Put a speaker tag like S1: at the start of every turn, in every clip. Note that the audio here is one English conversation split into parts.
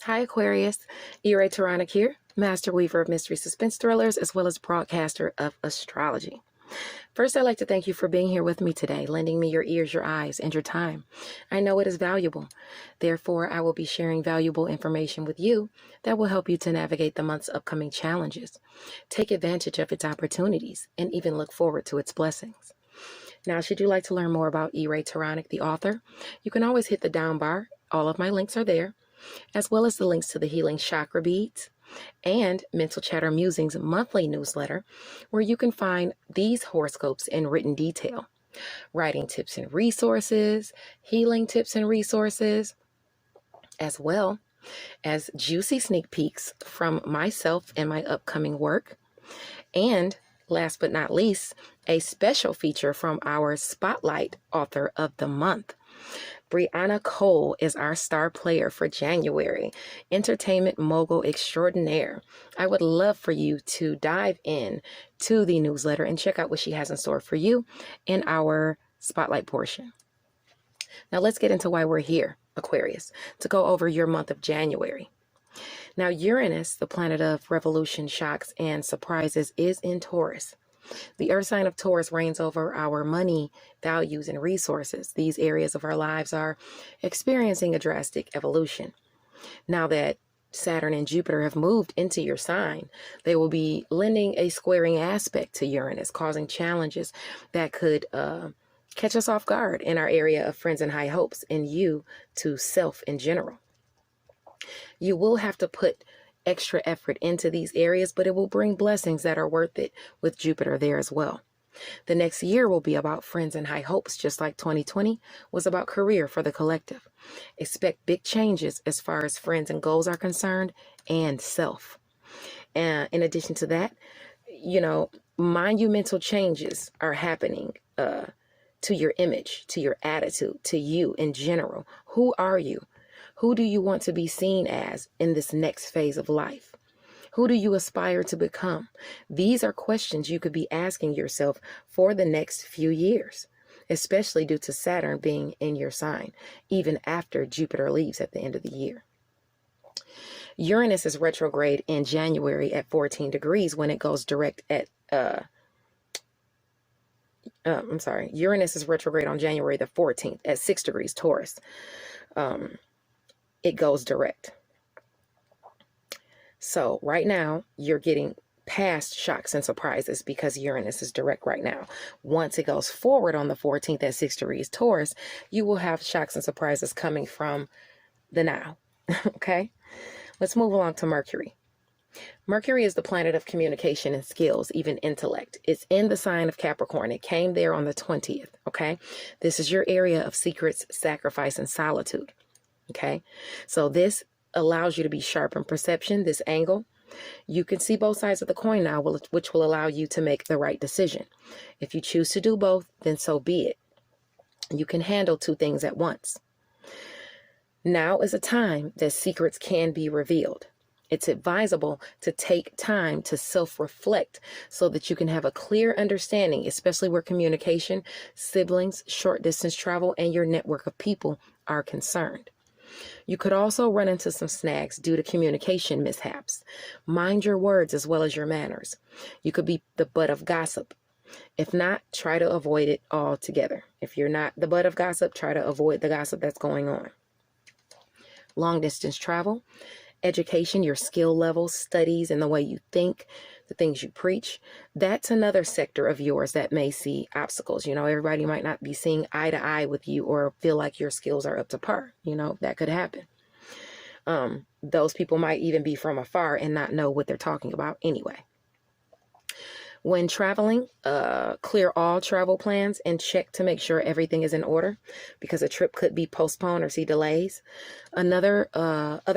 S1: Hi Aquarius, Taronic here, master weaver of mystery suspense thrillers as well as broadcaster of astrology. First, I'd like to thank you for being here with me today, lending me your ears, your eyes, and your time. I know it is valuable. Therefore, I will be sharing valuable information with you that will help you to navigate the month's upcoming challenges, take advantage of its opportunities, and even look forward to its blessings. Now, should you like to learn more about Taronic, the author, you can always hit the down bar. All of my links are there, as well as the links to the Healing Chakra beads and Mental Chatter Musings monthly newsletter, where you can find these horoscopes in written detail, writing tips and resources, healing tips and resources, as well as juicy sneak peeks from myself and my upcoming work, and last but not least, a special feature from our Spotlight Author of the Month. Brianna Cole is our star player for January, entertainment mogul extraordinaire. I would love for you to dive in to the newsletter and check out what she has in store for you in our spotlight portion. Now let's get into why we're here, Aquarius, to go over your month of January. Now Uranus, the planet of revolution, shocks, and surprises, is in Taurus. The earth sign of Taurus reigns over our money, values, and resources. These areas of our lives are experiencing a drastic evolution. Now that Saturn and Jupiter have moved into your sign, they will be lending a squaring aspect to Uranus, causing challenges that could catch us off guard in our area of friends and high hopes, and you to self in general. You will have to put extra effort into these areas, but it will bring blessings that are worth it with Jupiter there as well. The next year will be about friends and high hopes, just like 2020 was about career for the collective. Expect big changes as far as friends and goals are concerned, and self. And in addition to that, monumental changes are happening to your image, to your attitude, to you in general. Who are you? Who do you want to be seen as in this next phase of life? Who do you aspire to become? These are questions you could be asking yourself for the next few years, especially due to Saturn being in your sign, even after Jupiter leaves at the end of the year. Uranus is retrograde in January at 14 degrees when it goes direct at, Uranus is retrograde on January the 14th at 6 degrees Taurus. It goes direct. So right now you're getting past shocks and surprises because Uranus is direct right now. Once it goes forward on the 14th at 6 degrees Taurus, you will have shocks and surprises coming from the now. Okay, let's move along to Mercury. Mercury is the planet of communication and skills, even intellect. It's in the sign of Capricorn. It came there on the 20th. Okay, this is your area of secrets, sacrifice, and solitude. Okay, so this allows you to be sharp in perception, this angle. You can see both sides of the coin now, which will allow you to make the right decision. If you choose to do both, then so be it. You can handle two things at once. Now is a time that secrets can be revealed. It's advisable to take time to self-reflect so that you can have a clear understanding, especially where communication, siblings, short distance travel, and your network of people are concerned. You could also run into some snags due to communication mishaps. Mind your words as well as your manners. You could be the butt of gossip. If not, try to avoid it altogether. If you're not the butt of gossip, try to avoid the gossip that's going on. Long distance travel, education, your skill levels, studies, and the way you think, the things you preach, that's another sector of yours that may see obstacles. Everybody might not be seeing eye to eye with you or feel like your skills are up to par. That could happen. Those people might even be from afar and not know what they're talking about anyway. When traveling, clear all travel plans and check to make sure everything is in order, because a trip could be postponed or see delays. Other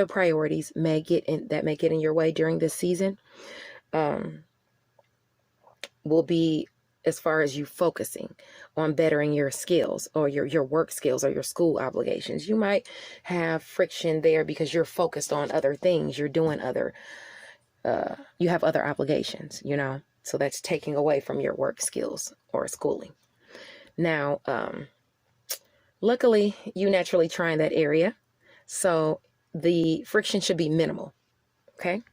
S1: priorities may get in your way during this season will be as far as you focusing on bettering your skills or your work skills or your school obligations. You might have friction there because you're focused on other things. You're doing you have other obligations, so that's taking away from your work skills or schooling. Now, luckily, you naturally try in that area. So the friction should be minimal. Okay.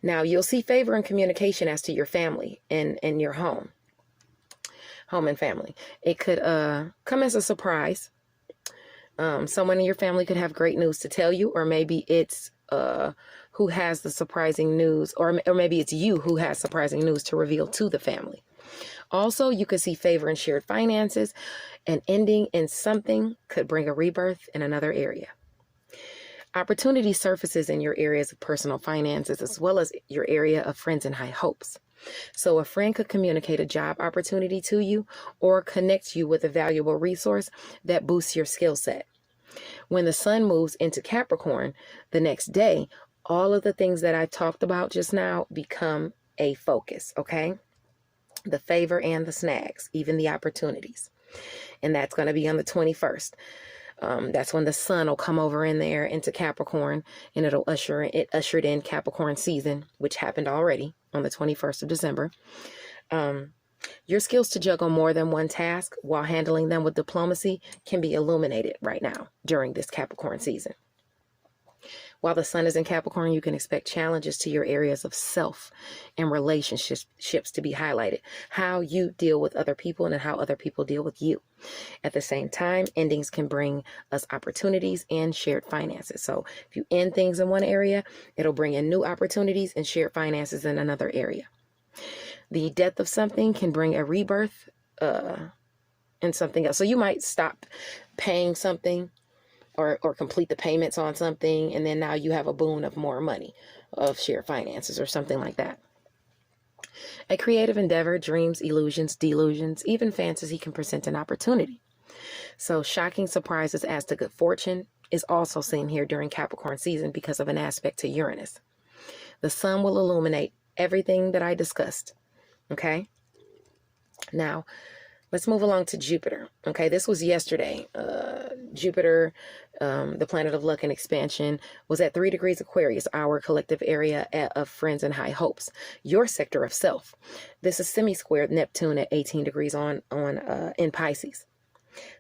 S1: Now you'll see favor in communication as to your family and your home and family. It could come as a surprise. Someone in your family could have great news to tell you, or maybe it's who has the surprising news, or maybe it's you who has surprising news to reveal to the family. Also, you could see favor in shared finances. An ending in something could bring a rebirth in another area. Opportunity surfaces in your areas of personal finances, as well as your area of friends and high hopes. So a friend could communicate a job opportunity to you or connect you with a valuable resource that boosts your skill set. When the sun moves into Capricorn the next day, all of the things that I talked about just now become a focus, okay? The favor and the snags, even the opportunities. And that's going to be on the 21st. That's when the sun will come over in there into Capricorn, and it ushered in Capricorn season, which happened already on the 21st of December. Your skills to juggle more than one task while handling them with diplomacy can be illuminated right now during this Capricorn season. While the sun is in Capricorn, you can expect challenges to your areas of self and relationships to be highlighted, how you deal with other people and how other people deal with you. At the same time, endings can bring us opportunities and shared finances. So if you end things in one area, it'll bring in new opportunities and shared finances in another area. The death of something can bring a rebirth in something else. So you might stop paying something or complete the payments on something, and then now you have a boon of more money, of shared finances or something like that. A creative endeavor, dreams, illusions, delusions, even fantasy can present an opportunity. So shocking surprises as to good fortune is also seen here during Capricorn season because of an aspect to Uranus. The sun will illuminate everything that I discussed. Okay. Now, let's move along to Jupiter. Okay, this was yesterday. Jupiter, the planet of luck and expansion, was at 3 degrees Aquarius, our collective area of friends and high hopes, your sector of self. This is semi-squared Neptune at 18 degrees in Pisces.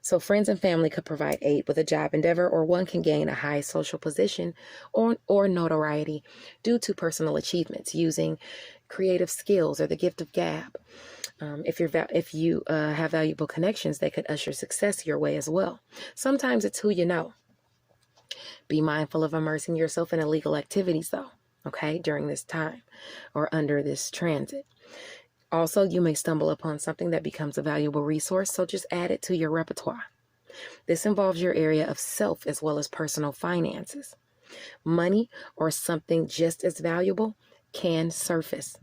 S1: So friends and family could provide aid with a job endeavor, or one can gain a high social position or notoriety due to personal achievements using creative skills or the gift of gab. If you have valuable connections, they could usher success your way as well. Sometimes it's who you know. Be mindful of immersing yourself in illegal activities, though, okay, during this time or under this transit. Also, you may stumble upon something that becomes a valuable resource, so just add it to your repertoire. This involves your area of self as well as personal finances. Money or something just as valuable can surface.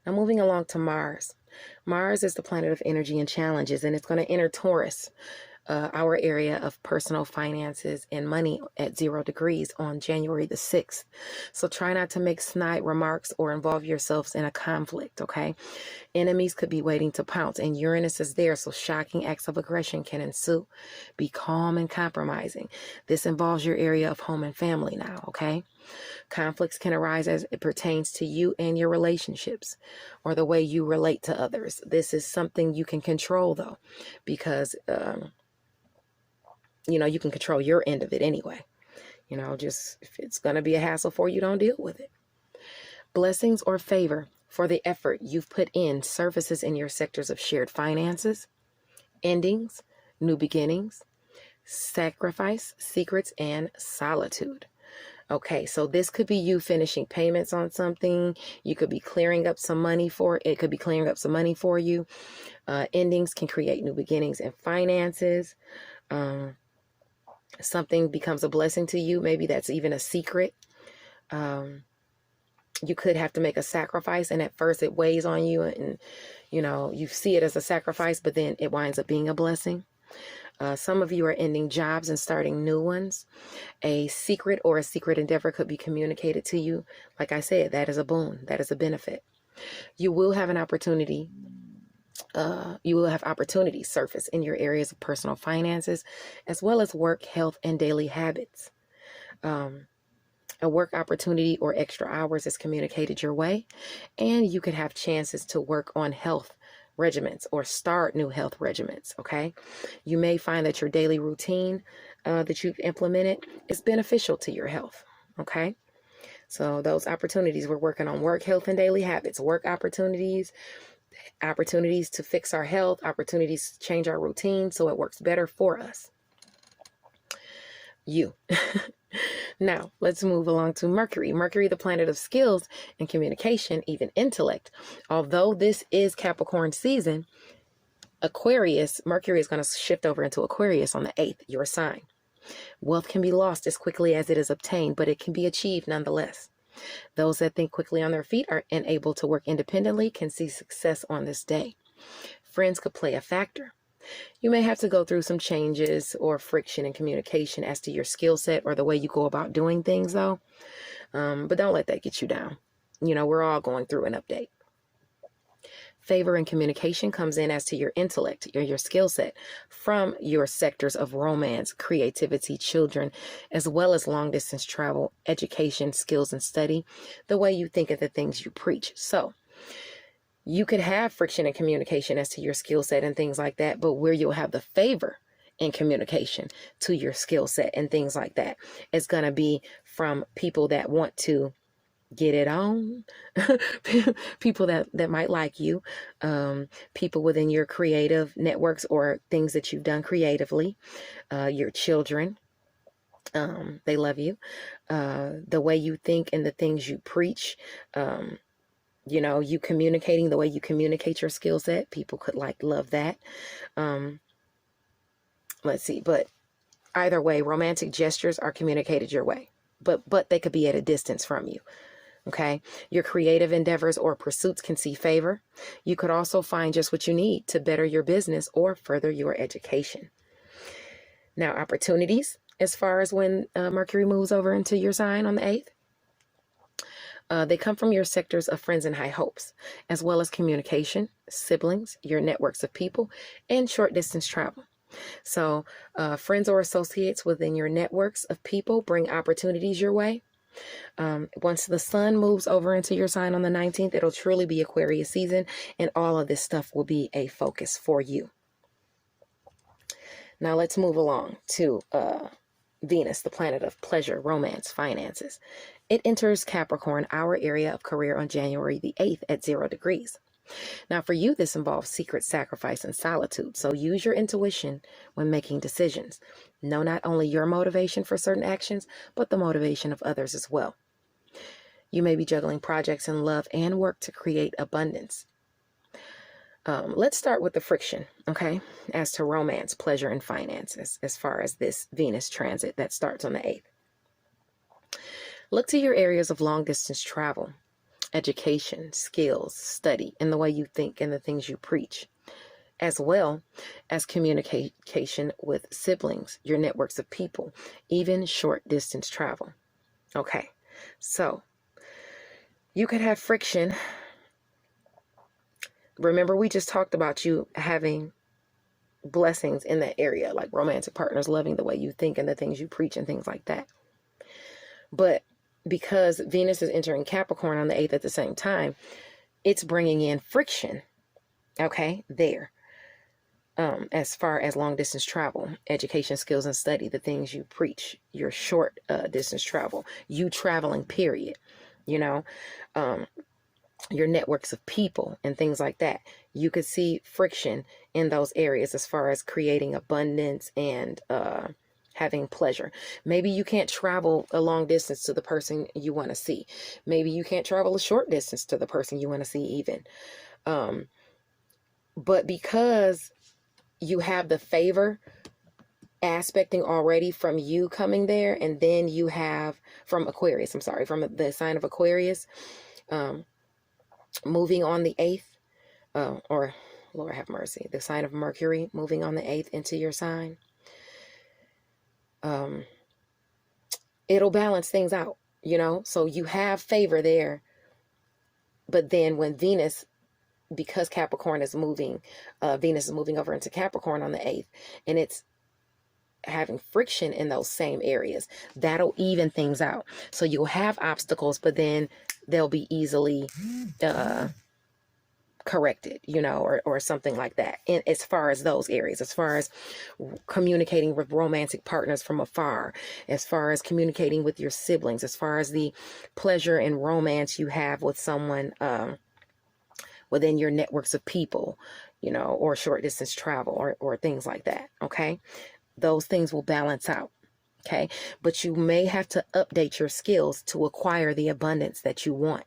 S1: Now, moving along to Mars. Mars is the planet of energy and challenges, and it's going to enter Taurus, our area of personal finances and money, at 0 degrees on January the 6th. So try not to make snide remarks or involve yourselves in a conflict, okay? Enemies could be waiting to pounce, and Uranus is there, so shocking acts of aggression can ensue. Be calm and compromising. This involves your area of home and family now, okay? Conflicts can arise as it pertains to you and your relationships or the way you relate to others. This is something you can control, though, because you can control your end of it anyway. Just if it's going to be a hassle for you, don't deal with it. Blessings or favor for the effort you've put in surfaces in your sectors of shared finances, endings, new beginnings, sacrifice, secrets, and solitude. Okay, so this could be you finishing payments on something. You could be clearing up some money for it. It could be clearing up some money for you. Endings can create new beginnings in finances. Something becomes a blessing to you. Maybe that's even a secret. You could have to make a sacrifice, and at first it weighs on you, and you see it as a sacrifice, but then it winds up being a blessing. Some of you are ending jobs and starting new ones. A secret or a secret endeavor could be communicated to you. Like I said, that is a boon. That is a benefit. You will have an opportunity. You will have opportunities surface in your areas of personal finances, as well as work, health, and daily habits. A work opportunity or extra hours is communicated your way, and you could have chances to work on health regimens or start new health regimens. Okay, you may find that your daily routine that you've implemented is beneficial to your health. Okay. So those opportunities, we're working on work, health, and daily habits, work opportunities, opportunities to fix our health, opportunities to change our routine so it works better for us. You. Now, let's move along to Mercury. Mercury, the planet of skills and communication, even intellect. Although this is Capricorn season, Aquarius, Mercury is going to shift over into Aquarius on the 8th, your sign. Wealth can be lost as quickly as it is obtained, but it can be achieved nonetheless. Those that think quickly on their feet are and able to work independently can see success on this day. Friends could play a factor. You may have to go through some changes or friction in communication as to your skill set or the way you go about doing things, though. But don't let that get you down. You know, we're all going through an update. Favor in communication comes in as to your intellect, your skill set from your sectors of romance, creativity, children, as well as long distance travel, education, skills, and study, the way you think of the things you preach. So you could have friction in communication as to your skill set and things like that, but where you'll have the favor in communication to your skill set and things like that, it's going to be from people that want to get it on, people that might like you, people within your creative networks or things that you've done creatively, your children, they love you, the way you think and the things you preach, you know, you communicating the way you communicate your skill set, people could love that. Let's see, but either way, romantic gestures are communicated your way, but they could be at a distance from you. Okay, your creative endeavors or pursuits can see favor. You could also find just what you need to better your business or further your education. Now, opportunities as far as when Mercury moves over into your sign on the 8th. They come from your sectors of friends and high hopes, as well as communication, siblings, your networks of people, and short distance travel. So friends or associates within your networks of people bring opportunities your way. Once the sun moves over into your sign on the 19th, it'll truly be Aquarius season, and all of this stuff will be a focus for you. Now let's move along to Venus, the planet of pleasure, romance, finances. It enters Capricorn, our area of career, on January the 8th at 0 degrees. Now for you, this involves secret sacrifice and solitude. So use your intuition when making decisions. Know not only your motivation for certain actions, but the motivation of others as well. You may be juggling projects in love and work to create abundance. Let's start with the friction, okay, as to romance, pleasure, and finances, as far as this Venus transit that starts on the 8th. Look to your areas of long distance travel, education, skills, study, and the way you think and the things you preach, as well as communication with siblings, your networks of people, even short distance travel. Okay, so you could have friction. Remember, we just talked about you having blessings in that area, like romantic partners loving the way you think and the things you preach and things like that. But because Venus is entering Capricorn on the 8th at the same time, it's bringing in friction, okay, there. As far as long distance travel, education, skills, and study, the things you preach, your short distance travel, you traveling, period, you know, your networks of people and things like that. You could see friction in those areas as far as creating abundance and having pleasure. Maybe you can't travel a long distance to the person you want to see. Maybe you can't travel a short distance to the person you want to see even. But because you have the favor aspecting already from you coming there, and then you have from Aquarius, from the sign of Aquarius, moving on the 8th, or Lord have mercy, the sign of Mercury moving on the 8th into your sign. It'll balance things out, you know, so you have favor there. But then when Venus, because Capricorn is moving, Venus is moving over into Capricorn on the 8th, and it's having friction in those same areas, that'll even things out. So you'll have obstacles, but then they'll be easily corrected, you know, or something like that. And as far as those areas, as far as communicating with romantic partners from afar, as far as communicating with your siblings, as far as the pleasure and romance you have with someone within your networks of people, you know, or short distance travel or things like that. Okay. Those things will balance out. Okay. But you may have to update your skills to acquire the abundance that you want.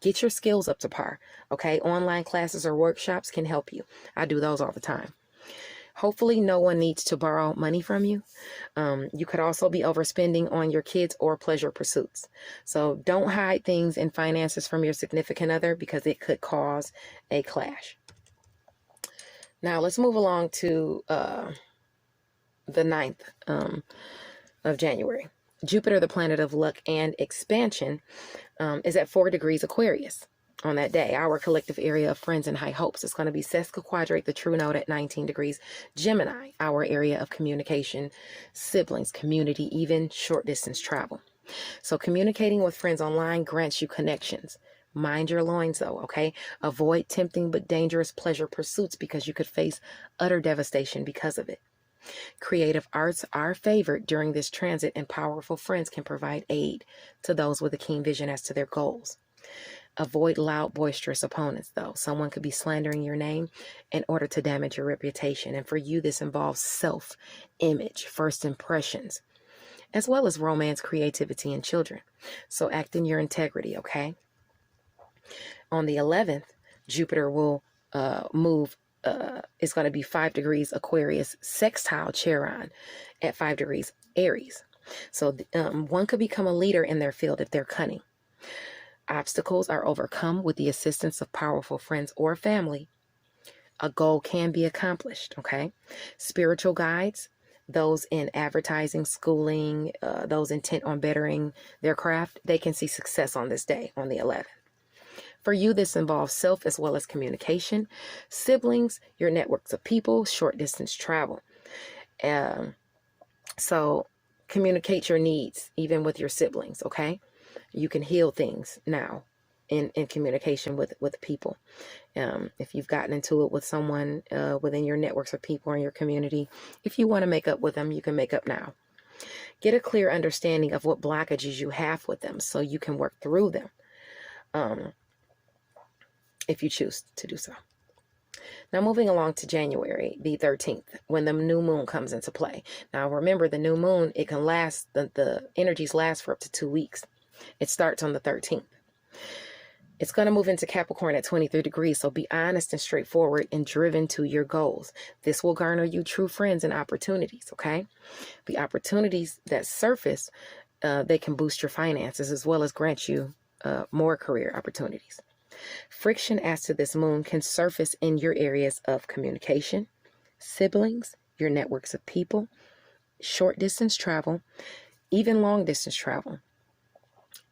S1: Get your skills up to par. Okay. Online classes or workshops can help you. I do those all the time. Hopefully no one needs to borrow money from you. You could also be overspending on your kids or pleasure pursuits. So don't hide things in finances from your significant other because it could cause a clash. Now let's move along to the 9th of January. Jupiter, the planet of luck and expansion, is at 4 degrees Aquarius on that day. Our collective area of friends and high hopes is going to be sesquiquadrate the true node at 19 degrees Gemini, our area of communication, siblings, community, even short distance travel. So communicating with friends online grants you connections. Mind your loins though, okay? Avoid tempting but dangerous pleasure pursuits because you could face utter devastation because of it. Creative arts are favored during this transit, and powerful friends can provide aid to those with a keen vision as to their goals. Avoid loud, boisterous opponents, though. Someone could be slandering your name in order to damage your reputation. And for you, this involves self-image, first impressions, as well as romance, creativity, and children. So act in your integrity, okay? On the 11th, Jupiter will move. It's going to be 5 degrees Aquarius sextile Chiron at 5 degrees Aries. So one could become a leader in their field if they're cunning. Obstacles are overcome with the assistance of powerful friends or family. A goal can be accomplished, okay? Spiritual guides, those in advertising, schooling, those intent on bettering their craft, they can see success on this day, on the 11th. For you, this involves self as well as communication, siblings, your networks of people, short distance travel. So communicate your needs, even with your siblings, okay? You can heal things now in communication with people. If you've gotten into it with someone within your networks of people or in your community, if you want to make up with them, you can make up now. Get a clear understanding of what blockages you have with them so you can work through them. If you choose to do so. Now moving along to January the 13th, when the new moon comes into play. Now remember, the new moon, it can last, the energies last for up to 2 weeks. It starts on the 13th. It's going to move into Capricorn at 23 degrees, so be honest and straightforward and driven to your goals. This will garner you true friends and opportunities, okay? The opportunities that surface, they can boost your finances as well as grant you more career opportunities. Friction as to this moon can surface in your areas of communication, siblings, your networks of people, short distance travel, even long distance travel,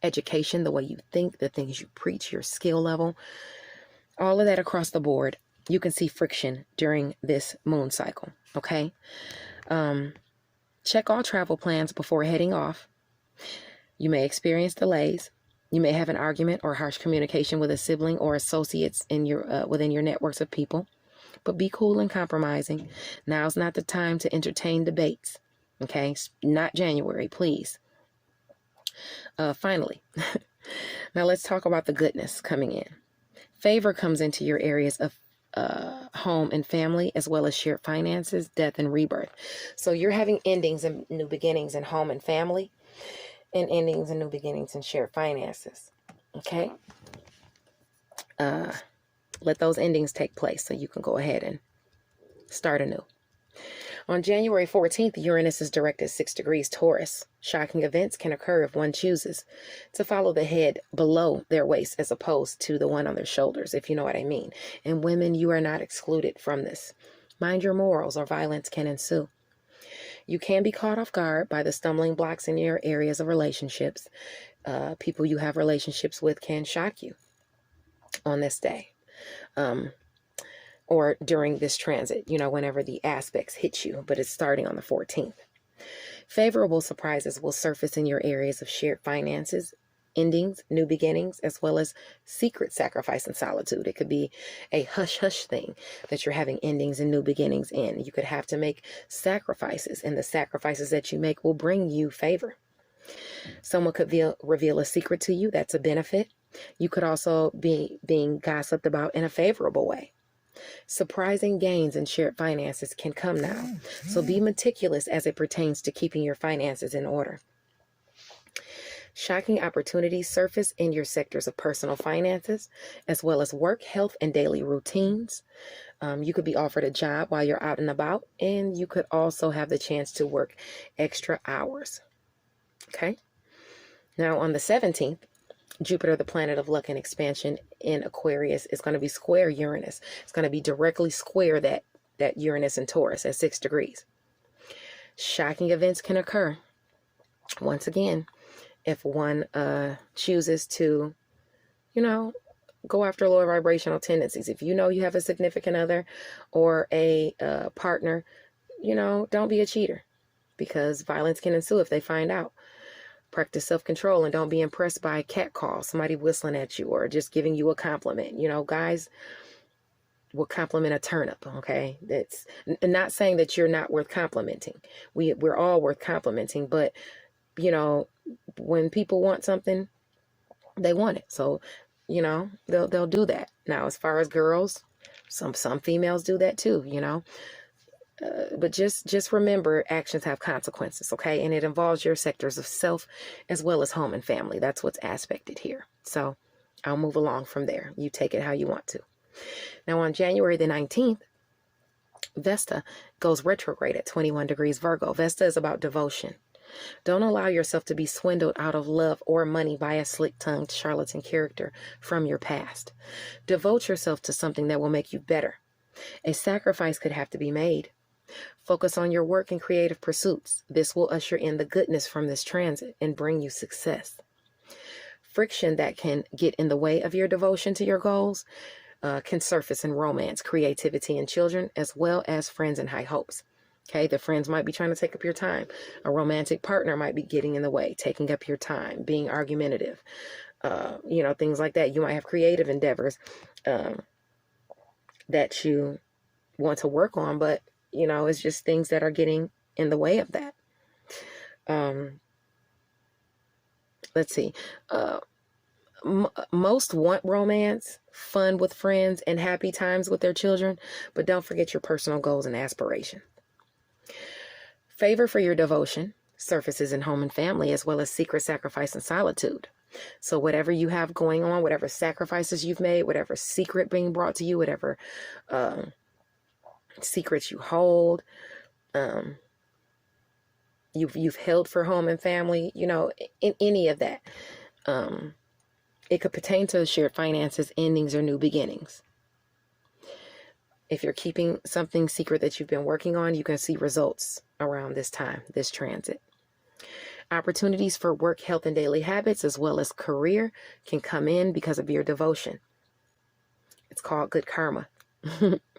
S1: education, the way you think, the things you preach, your skill level, all of that across the board. You can see friction during this moon cycle, okay? Check all travel plans before heading off. You may experience delays. You may have an argument or harsh communication with a sibling or associates in your within your networks of people, but be cool and compromising. Now's not the time to entertain debates, okay? Not January, please. Finally, now let's talk about the goodness coming in. Favor comes into your areas of home and family, as well as shared finances, death, and rebirth. So you're having endings and new beginnings in home and family, and endings and new beginnings and shared finances. Okay? Let those endings take place so you can go ahead and start anew. On January 14th, Uranus is direct at 6 degrees Taurus. Shocking events can occur if one chooses to follow the head below their waist as opposed to the one on their shoulders, if you know what I mean. And women, you are not excluded from this. Mind your morals or violence can ensue. You can be caught off guard by the stumbling blocks in your areas of relationships. People you have relationships with can shock you on this day. Or during this transit, you know, whenever the aspects hit you, but it's starting on the 14th. Favorable surprises will surface in your areas of shared finances, endings, new beginnings, as well as secret sacrifice and solitude. It could be a hush-hush thing that you're having endings and new beginnings in. You could have to make sacrifices, and the sacrifices that you make will bring you favor. Someone could reveal a secret to you. That's a benefit. You could also be being gossiped about in a favorable way. Surprising gains in shared finances can come now. So be meticulous as it pertains to keeping your finances in order. Shocking opportunities surface in your sectors of personal finances, as well as work, health, and daily routines. You could be offered a job while you're out and about, and you could also have the chance to work extra hours. Okay. Now on the 17th, Jupiter, the planet of luck and expansion in Aquarius, is going to be square Uranus. It's going to be directly square that Uranus in Taurus at 6 degrees. Shocking events can occur. Once again, if one chooses to, go after lower vibrational tendencies. If you know you have a significant other or a partner, don't be a cheater, because violence can ensue if they find out. Practice self-control and don't be impressed by a cat call, somebody whistling at you, or just giving you a compliment. Guys will compliment a turnip, okay? That's not saying that you're not worth complimenting. We're all worth complimenting, but, when people want something, they want it. So, they'll do that. Now, as far as girls, some females do that too, but just remember, actions have consequences, okay? And it involves your sectors of self as well as home and family. That's what's aspected here. So I'll move along from there. You take it how you want to. Now on January the 19th, Vesta goes retrograde at 21 degrees Virgo. Vesta is about devotion. Don't allow yourself to be swindled out of love or money by a slick-tongued charlatan character from your past. Devote yourself to something that will make you better. A sacrifice could have to be made. Focus on your work and creative pursuits. This will usher in the goodness from this transit and bring you success. Friction that can get in the way of your devotion to your goals can surface in romance, creativity, and children, as well as friends and high hopes. Okay, the friends might be trying to take up your time. A romantic partner might be getting in the way, taking up your time, being argumentative, things like that. You might have creative endeavors that you want to work on, but it's just things that are getting in the way of that. Let's see. Most want romance, fun with friends, and happy times with their children, but don't forget your personal goals and aspirations. Favor for your devotion surfaces in home and family, as well as secret sacrifice and solitude. So whatever you have going on, whatever sacrifices you've made, whatever secret being brought to you, whatever secrets you hold, you've held for home and family, in any of that, it could pertain to shared finances, endings, or new beginnings. If you're keeping something secret that you've been working on, you can see results around this time, this transit. Opportunities for work, health, and daily habits, as well as career, can come in because of your devotion. It's called good karma.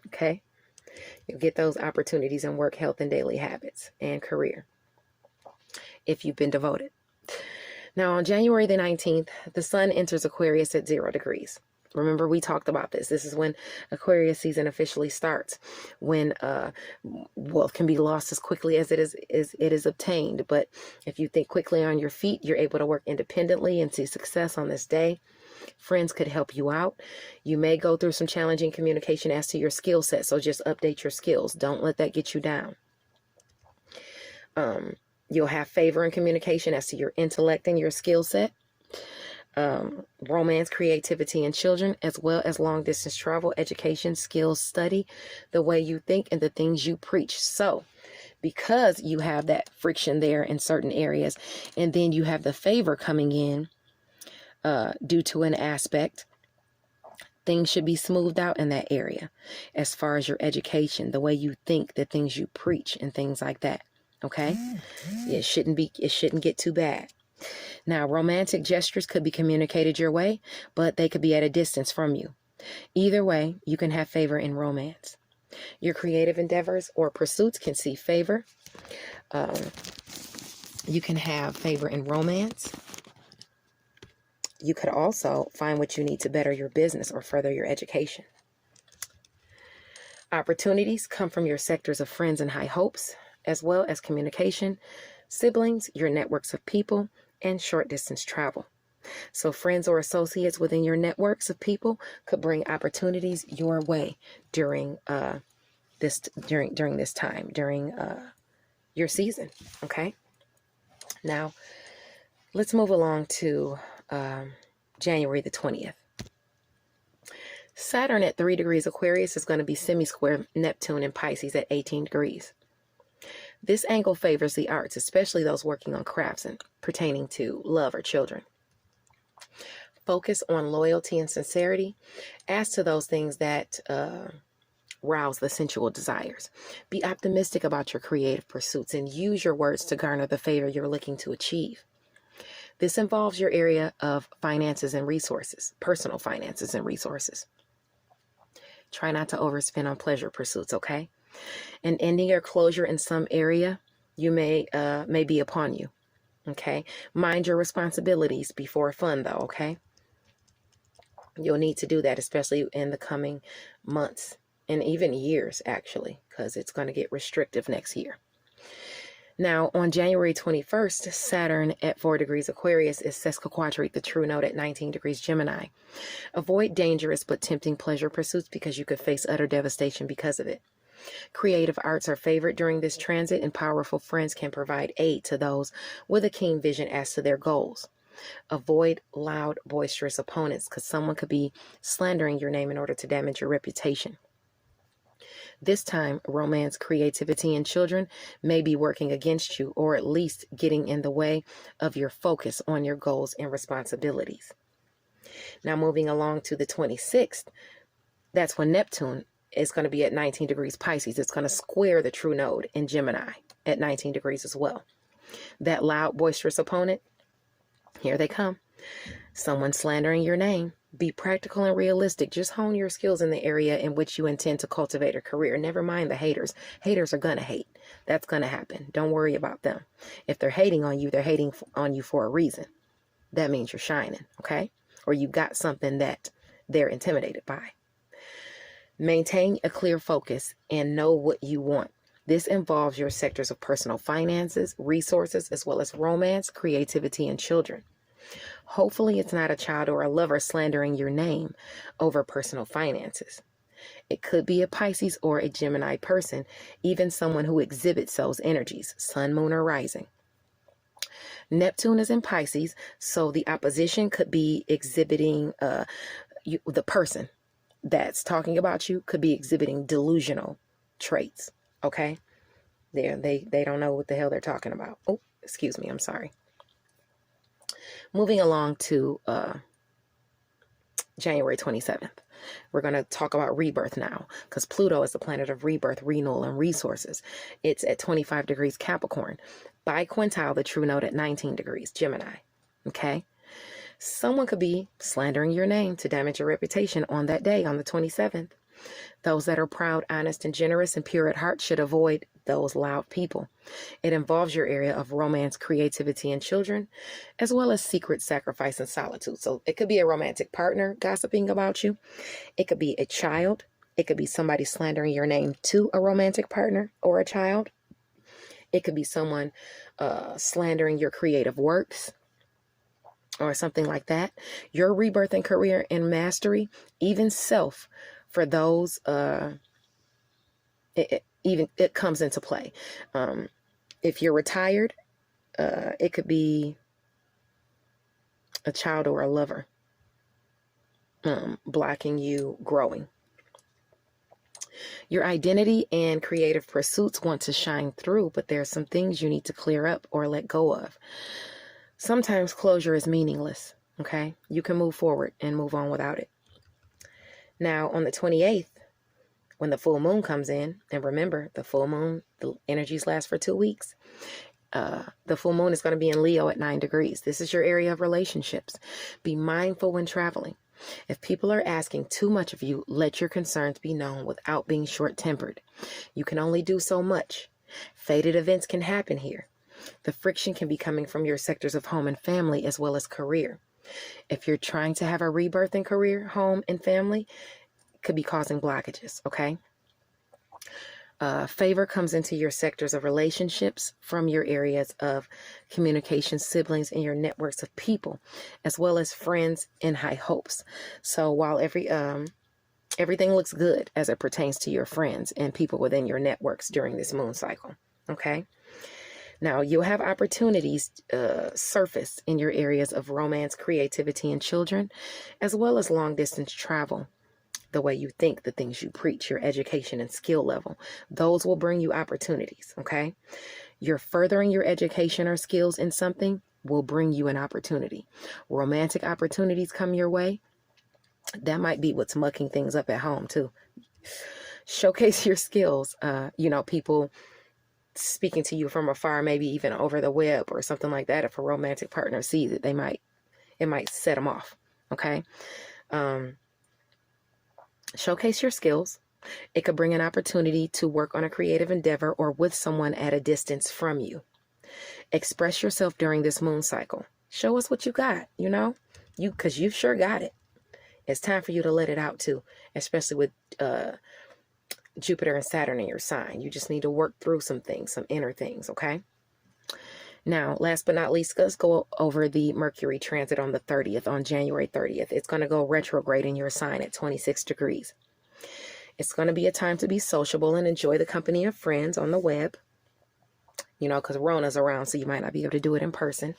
S1: Okay? You'll get those opportunities in work, health, and daily habits and career if you've been devoted. Now, on January the 19th, the sun enters Aquarius at 0 degrees. Remember, we talked about this. This is when Aquarius season officially starts, when wealth can be lost as quickly as it is obtained. But if you think quickly on your feet, you're able to work independently and see success on this day. Friends could help you out. You may go through some challenging communication as to your skill set, so just update your skills. Don't let that get you down. You'll have favor in communication as to your intellect and your skill set. Romance, creativity, and children, as well as long distance travel, education, skills, study, the way you think, and the things you preach. So because you have that friction there in certain areas, and then you have the favor coming in due to an aspect, things should be smoothed out in that area as far as your education, the way you think, the things you preach, and things like that. Okay? It shouldn't get too bad. Now, romantic gestures could be communicated your way, but they could be at a distance from you. Either way, you can have favor in romance. Your creative endeavors or pursuits can see favor. You can have favor in romance. You could also find what you need to better your business or further your education. Opportunities come from your sectors of friends and high hopes, as well as communication, siblings, your networks of people, and short distance travel. So friends or associates within your networks of people could bring opportunities your way during this time, during your season. Okay. Now, let's move along to January the 20th. Saturn at 3 degrees Aquarius is going to be semi-square Neptune in Pisces at 18 degrees. This angle favors the arts, especially those working on crafts and pertaining to love or children. Focus on loyalty and sincerity as to those things that rouse the sensual desires. Be optimistic about your creative pursuits and use your words to garner the favor you're looking to achieve. This involves your area of finances and resources, personal finances and resources. Try not to overspend on pleasure pursuits, okay? And ending or closure in some area you may be upon you, okay? Mind your responsibilities before fun, though, okay? You'll need to do that, especially in the coming months and even years, actually, because it's going to get restrictive next year. Now, on January 21st, Saturn at 4 degrees Aquarius is sesquiquadrate the true node at 19 degrees Gemini. Avoid dangerous but tempting pleasure pursuits because you could face utter devastation because of it. Creative arts are favored during this transit, and powerful friends can provide aid to those with a keen vision as to their goals. Avoid loud, boisterous opponents because someone could be slandering your name in order to damage your reputation. This time, romance, creativity, and children may be working against you, or at least getting in the way of your focus on your goals and responsibilities. Now, moving along to the 26th, that's when Neptune is going to be at 19 degrees Pisces. It's going to square the true node in Gemini at 19 degrees as well. That loud, boisterous opponent, here they come. Someone slandering your name. Be practical and realistic. Just hone your skills in the area in which you intend to cultivate a career. Never mind the haters. Haters are going to hate. That's going to happen. Don't worry about them. If they're hating on you, they're hating on you for a reason. That means you're shining, okay? Or you got something that they're intimidated by. Maintain a clear focus and know what you want. This involves your sectors of personal finances, resources, as well as romance, creativity, and children. Hopefully it's not a child or a lover slandering your name over personal finances. It could be a Pisces or a Gemini person, even someone who exhibits those energies, sun, moon, or rising. Neptune is in Pisces, so the opposition could be exhibiting, the person that's talking about you could be exhibiting delusional traits, okay? They don't know what the hell they're talking about. Oh, excuse me, I'm sorry. Moving along to January 27th. We're going to talk about rebirth now, because Pluto is the planet of rebirth, renewal, and resources. It's at 25 degrees Capricorn. Biquintile, the true node at 19 degrees Gemini. Okay? Someone could be slandering your name to damage your reputation on that day, on the 27th. Those that are proud, honest, and generous and pure at heart should avoid those loud people. It involves your area of romance, creativity, and children, as well as secret sacrifice and solitude. So it could be a romantic partner gossiping about you. It could be a child. It could be somebody slandering your name to a romantic partner or a child. It could be someone slandering your creative works or something like that. Your rebirth and career and mastery, even self, for those, it comes into play. If you're retired, it could be a child or a lover blocking you growing. Your identity and creative pursuits want to shine through, but there are some things you need to clear up or let go of. Sometimes closure is meaningless, okay? You can move forward and move on without it. Now, on the 28th, when the full moon comes in, and remember, the full moon, the energies last for 2 weeks. The full moon is going to be in Leo at 9 degrees. This is your area of relationships. Be mindful when traveling. If people are asking too much of you, let your concerns be known without being short-tempered. You can only do so much. Fated events can happen here. The friction can be coming from your sectors of home and family as well as career. If you're trying to have a rebirth in career, home, and family, it could be causing blockages, okay? Favor comes into your sectors of relationships from your areas of communication, siblings, and your networks of people, as well as friends and high hopes. So while everything looks good as it pertains to your friends and people within your networks during this moon cycle, okay? Now, you'll have opportunities surface in your areas of romance, creativity, and children, as well as long-distance travel. The way you think, the things you preach, your education and skill level, those will bring you opportunities, okay? You're furthering your education or skills in something will bring you an opportunity. Romantic opportunities come your way. That might be what's mucking things up at home, too. Showcase your skills. People speaking to you from afar, maybe even over the web or something like that. If a romantic partner sees it, it might set them off, okay? Showcase your skills. It could bring an opportunity to work on a creative endeavor or with someone at a distance from you. Express yourself during this moon cycle. Show us what you got, because you sure got it. It's time for you to let it out too, especially with Jupiter and Saturn in your sign. You just need to work through some things, some inner things, okay? Now, last but not least, let's go over the Mercury Transit on the 30th, on January 30th. It's going to go retrograde in your sign at 26 degrees. It's going to be a time to be sociable and enjoy the company of friends on the web, because Rona's around, so you might not be able to do it in person.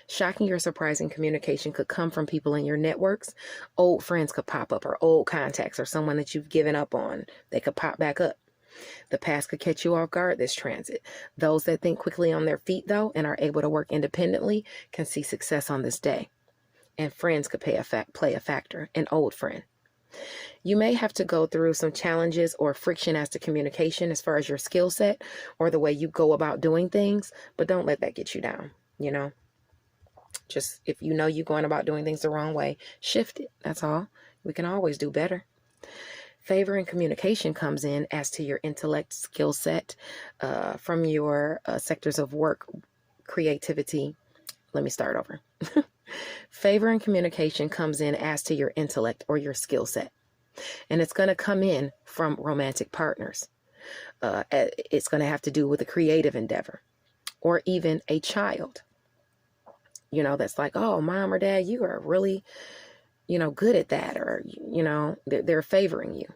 S1: Shocking or surprising communication could come from people in your networks. Old friends could pop up, or old contacts, or someone that you've given up on. They could pop back up. The past could catch you off guard this transit. Those that think quickly on their feet, though, and are able to work independently can see success on this day. And friends could play a factor, an old friend. You may have to go through some challenges or friction as to communication as far as your skill set or the way you go about doing things, but don't let that get you down, Just if you're going about doing things the wrong way, shift it. That's all. We can always do better. Favor and communication comes in as to your intellect, skill set, from your sectors of work, creativity. Let me start over. Favor and communication comes in as to your intellect or your skill set. And it's going to come in from romantic partners. It's going to have to do with a creative endeavor or even a child. That's like, oh, mom or dad, you are really good at that, or, they're favoring you.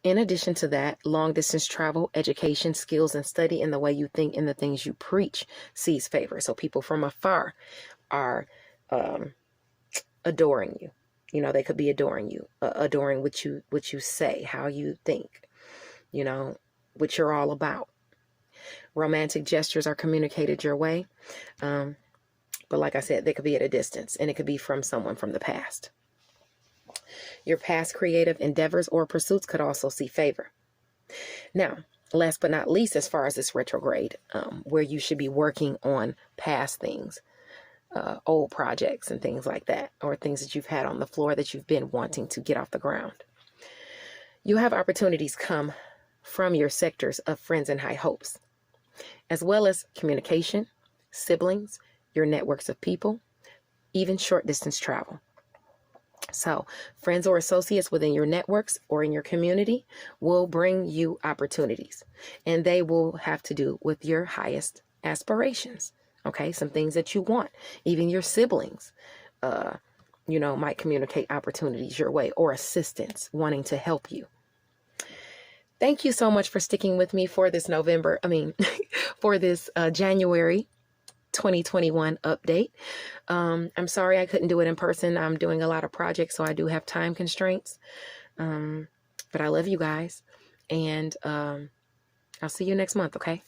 S1: In addition to that, long distance travel, education, skills, and study in the way you think and the things you preach sees favor. So people from afar are adoring you. They could be adoring you, adoring what you say, how you think, what you're all about. Romantic gestures are communicated your way. But like I said, they could be at a distance, and it could be from someone from the past. Your past creative endeavors or pursuits could also see favor. Now, last but not least, as far as this retrograde, where you should be working on past things, old projects and things like that, or things that you've had on the floor that you've been wanting to get off the ground. You have opportunities come from your sectors of friends and high hopes, as well as communication, siblings, your networks of people, even short distance travel. So friends or associates within your networks or in your community will bring you opportunities, and they will have to do with your highest aspirations. Okay. Some things that you want. Even your siblings, might communicate opportunities your way, or assistance wanting to help you. Thank you so much for sticking with me for this for this January 2021 update. I'm sorry I couldn't do it in person. I'm doing a lot of projects, so I do have time constraints. But I love you guys, and I'll see you next month, okay?